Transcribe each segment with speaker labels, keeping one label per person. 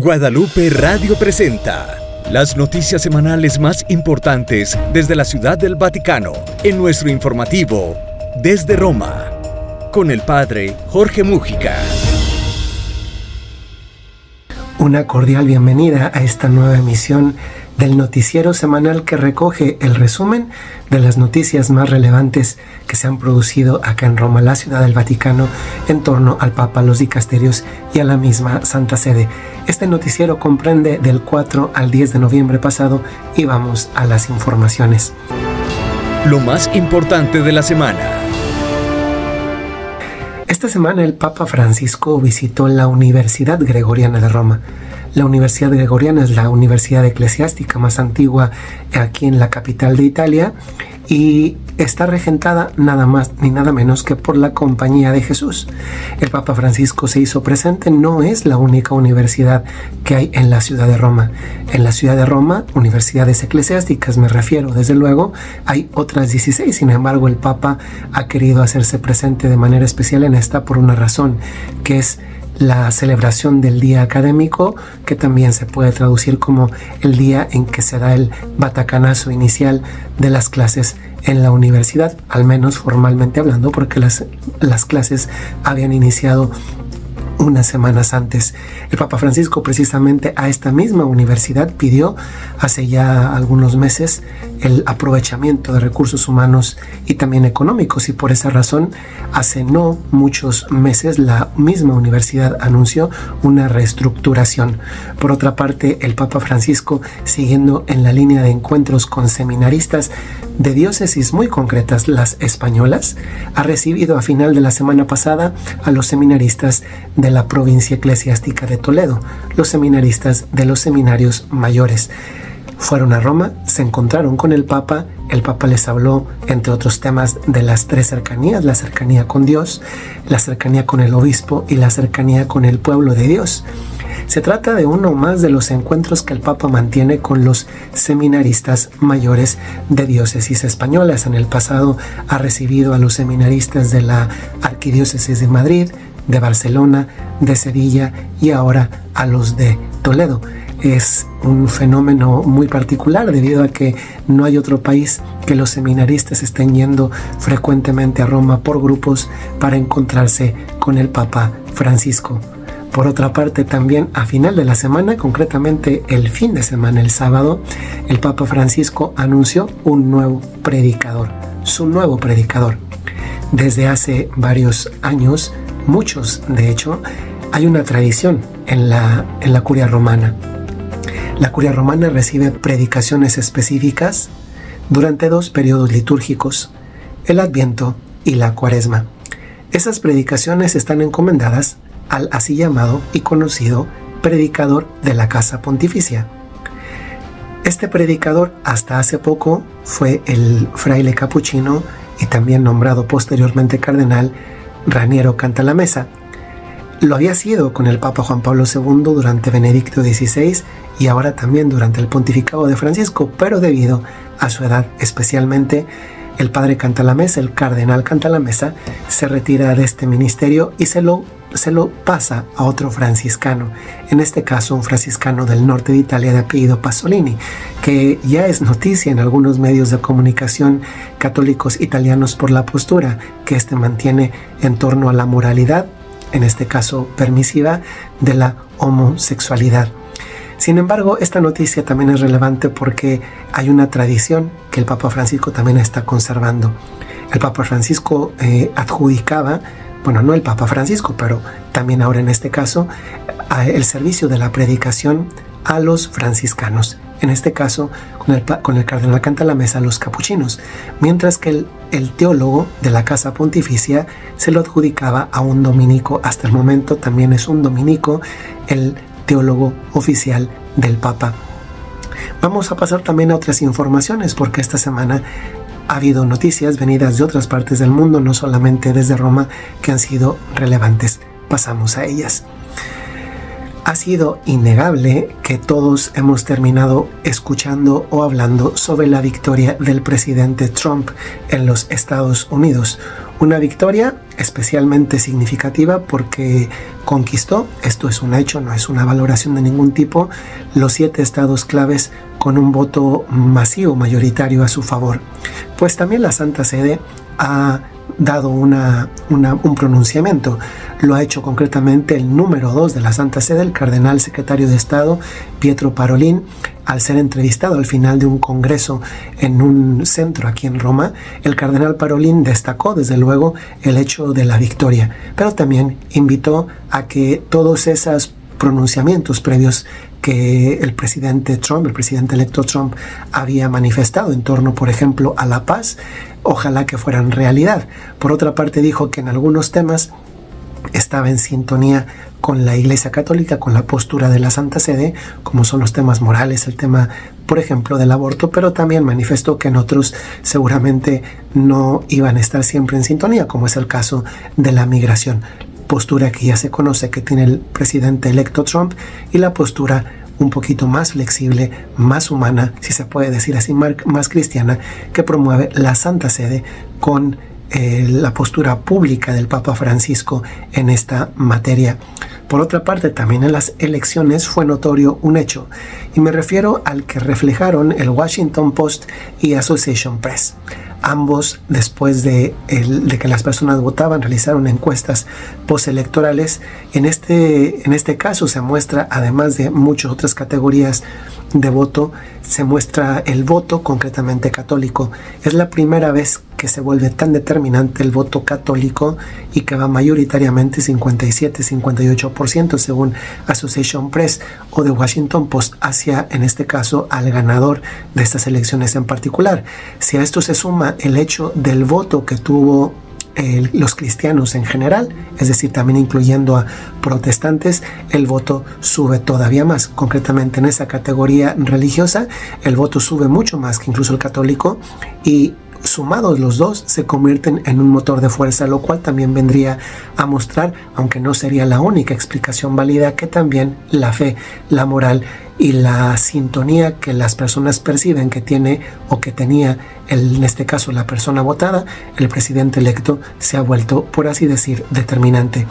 Speaker 1: Guadalupe Radio presenta las noticias semanales más importantes desde la Ciudad del Vaticano en nuestro informativo Desde Roma, con el Padre Jorge Múgica.
Speaker 2: Una cordial bienvenida a esta nueva emisión del noticiero semanal que recoge el resumen de las noticias más relevantes que se han producido acá en Roma, la Ciudad del Vaticano, en torno al Papa, los dicasterios y a la misma Santa Sede. Este noticiero comprende del 4 al 10 de noviembre pasado y vamos a las informaciones.
Speaker 1: Lo más importante de la semana.
Speaker 2: Esta semana el Papa Francisco visitó la Universidad Gregoriana de Roma. La Universidad Gregoriana es la universidad eclesiástica más antigua aquí en la capital de Italia y está regentada nada más ni nada menos que por la Compañía de Jesús. El Papa Francisco se hizo presente, no es la única universidad que hay en la ciudad de Roma. En la ciudad de Roma, universidades eclesiásticas me refiero, desde luego, hay otras 16, sin embargo el Papa ha querido hacerse presente de manera especial en esta por una razón, que es la celebración del día académico, que también se puede traducir como el día en que se da el batacanazo inicial de las clases en la universidad, al menos formalmente hablando, porque las clases habían iniciado unas semanas antes. El Papa Francisco precisamente a esta misma universidad pidió hace ya algunos meses el aprovechamiento de recursos humanos y también económicos, y por esa razón hace no muchos meses la misma universidad anunció una reestructuración. Por otra parte, el Papa Francisco, siguiendo en la línea de encuentros con seminaristas de diócesis muy concretas, las españolas, ha recibido a final de la semana pasada a los seminaristas de la provincia eclesiástica de Toledo, los seminaristas de los seminarios mayores. Fueron a Roma, se encontraron con el Papa les habló, entre otros temas, de las tres cercanías: la cercanía con Dios, la cercanía con el obispo y la cercanía con el pueblo de Dios. Se trata de uno más de los encuentros que el Papa mantiene con los seminaristas mayores de diócesis españolas. En el pasado ha recibido a los seminaristas de la Arquidiócesis de Madrid, de Barcelona, de Sevilla y ahora a los de Toledo. Es un fenómeno muy particular debido a que no hay otro país que los seminaristas estén yendo frecuentemente a Roma por grupos para encontrarse con el Papa Francisco. Por otra parte, también a final de la semana, concretamente el fin de semana, el sábado, el Papa Francisco anunció un nuevo predicador, su nuevo predicador. Desde hace varios años, muchos de hecho, hay una tradición en la curia romana. La curia romana recibe predicaciones específicas durante 2 periodos litúrgicos, el Adviento y la Cuaresma. Esas predicaciones están encomendadas al así llamado y conocido predicador de la Casa Pontificia. Este predicador hasta hace poco fue el fraile capuchino y también nombrado posteriormente cardenal Raniero Cantalamessa. Lo había sido con el Papa Juan Pablo II durante Benedicto XVI y ahora también durante el pontificado de Francisco, pero debido a su edad especialmente, el padre Cantalamessa, el cardenal Cantalamessa, se retira de este ministerio y se lo pasa a otro franciscano, en este caso un franciscano del norte de Italia de apellido Pasolini, que ya es noticia en algunos medios de comunicación católicos italianos por la postura que éste mantiene en torno a la moralidad, en este caso permisiva, de la homosexualidad. Sin embargo, esta noticia también es relevante porque hay una tradición que el Papa Francisco también está conservando. El Papa Francisco adjudicaba, bueno, no el Papa Francisco, pero también ahora en este caso, el servicio de la predicación a los franciscanos. En este caso, con el cardenal Cantalamessa, los capuchinos, mientras que el teólogo de la Casa Pontificia se lo adjudicaba a un dominico. Hasta el momento también es un dominico el teólogo oficial del Papa. Vamos a pasar también a otras informaciones, porque esta semana ha habido noticias venidas de otras partes del mundo, no solamente desde Roma, que han sido relevantes. Pasamos a ellas. Ha sido innegable que todos hemos terminado escuchando o hablando sobre la victoria del presidente Trump en los Estados Unidos. Una victoria especialmente significativa porque conquistó, esto es un hecho, no es una valoración de ningún tipo, los 7 estados claves con un voto masivo, mayoritario a su favor. Pues también la Santa Sede ha dado un pronunciamiento. Lo ha hecho concretamente el número 2 de la Santa Sede, el cardenal secretario de Estado Pietro Parolin, al ser entrevistado al final de un congreso en un centro aquí en Roma. El cardenal Parolin destacó desde luego el hecho de la victoria, pero también invitó a que todos esos pronunciamientos previos que el presidente electo Trump había manifestado en torno, por ejemplo, a la paz, ojalá que fueran realidad. Por otra parte, dijo que en algunos temas estaba en sintonía con la Iglesia Católica, con la postura de la Santa Sede, como son los temas morales, el tema, por ejemplo, del aborto, pero también manifestó que en otros seguramente no iban a estar siempre en sintonía, como es el caso de la migración. Postura que ya se conoce que tiene el presidente electo Trump, y la postura un poquito más flexible, más humana, si se puede decir así, más cristiana, que promueve la Santa Sede con la postura pública del Papa Francisco en esta materia. Por otra parte, también en las elecciones fue notorio un hecho, y me refiero al que reflejaron el Washington Post y Associated Press. Ambos, después de que las personas votaban, realizaron encuestas postelectorales. En este caso se muestra, además de muchas otras categorías de voto, se muestra el voto concretamente católico. Es la primera vez que se vuelve tan determinante el voto católico, y que va mayoritariamente 57-58% según Associated Press o The Washington Post hacia, en este caso, al ganador de estas elecciones en particular. Si a esto se suma el hecho del voto que tuvo los cristianos en general, es decir, también incluyendo a protestantes, el voto sube todavía más. Concretamente en esa categoría religiosa, el voto sube mucho más que incluso el católico, y sumados los dos se convierten en un motor de fuerza, lo cual también vendría a mostrar, aunque no sería la única explicación válida, que también la fe, la moral y la sintonía que las personas perciben que tiene o que tenía en este caso la persona votada, el presidente electo, se ha vuelto, por así decir, determinante.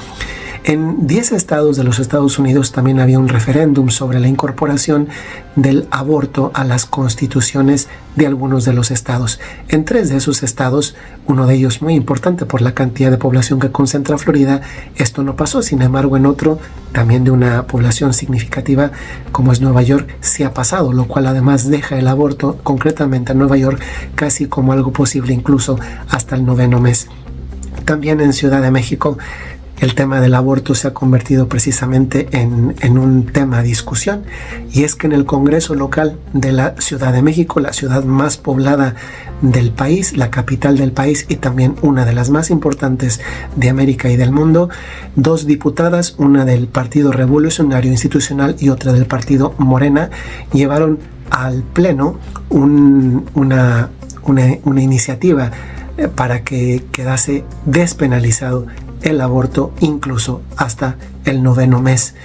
Speaker 2: En 10 estados de los Estados Unidos también había un referéndum sobre la incorporación del aborto a las constituciones de algunos de los estados. En 3 de esos estados, uno de ellos muy importante por la cantidad de población que concentra Florida, esto no pasó. Sin embargo, en otro, también de una población significativa como es Nueva York, sí ha pasado, lo cual además deja el aborto, concretamente en Nueva York, casi como algo posible incluso hasta el 9º mes. También en Ciudad de México, el tema del aborto se ha convertido precisamente en un tema de discusión, y es que en el Congreso local de la Ciudad de México, la ciudad más poblada del país, la capital del país y también una de las más importantes de América y del mundo, 2 diputadas, una del Partido Revolucionario Institucional y otra del Partido Morena, llevaron al Pleno una iniciativa para que quedase despenalizado el aborto incluso hasta el 9º mes.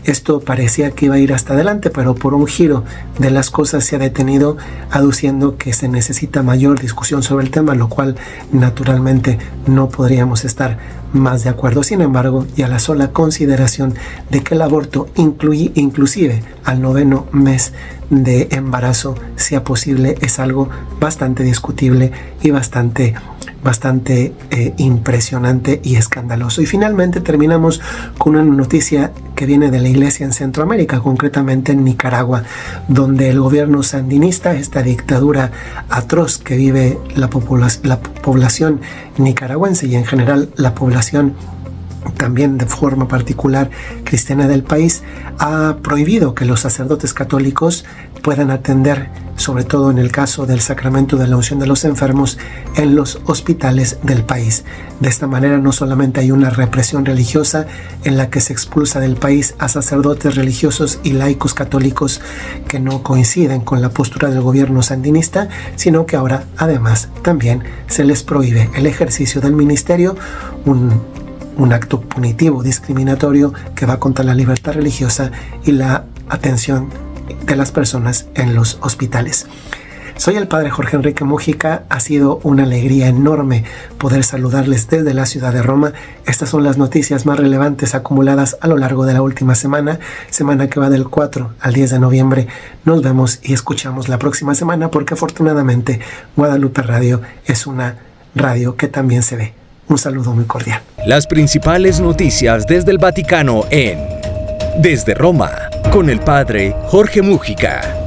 Speaker 2: Esto parecía que iba a ir hasta adelante, pero por un giro de las cosas se ha detenido, aduciendo que se necesita mayor discusión sobre el tema, lo cual naturalmente no podríamos estar más de acuerdo. Sin embargo, ya la sola consideración de que el aborto inclusive al 9º mes de embarazo sea posible es algo bastante discutible y bastante impresionante y escandaloso. Y finalmente terminamos con una noticia que viene de la Iglesia en Centroamérica, concretamente en Nicaragua, donde el gobierno sandinista, esta dictadura atroz que vive la población nicaragüense y en general la población también de forma particular cristiana del país, ha prohibido que los sacerdotes católicos puedan atender, sobre todo en el caso del sacramento de la unción de los enfermos, en los hospitales del país. De esta manera no solamente hay una represión religiosa en la que se expulsa del país a sacerdotes religiosos y laicos católicos que no coinciden con la postura del gobierno sandinista, sino que ahora además también se les prohíbe el ejercicio del ministerio, un acto punitivo, discriminatorio, que va contra la libertad religiosa y la atención de las personas en los hospitales. Soy el padre Jorge Enrique Mújica. Ha sido una alegría enorme poder saludarles desde la ciudad de Roma. Estas son las noticias más relevantes acumuladas a lo largo de la última semana que va del 4 al 10 de noviembre. Nos vemos y escuchamos la próxima semana porque afortunadamente Guadalupe Radio es una radio que también se ve. Un saludo muy cordial.
Speaker 1: Las principales noticias desde el Vaticano en Desde Roma, con el padre Jorge Mújica.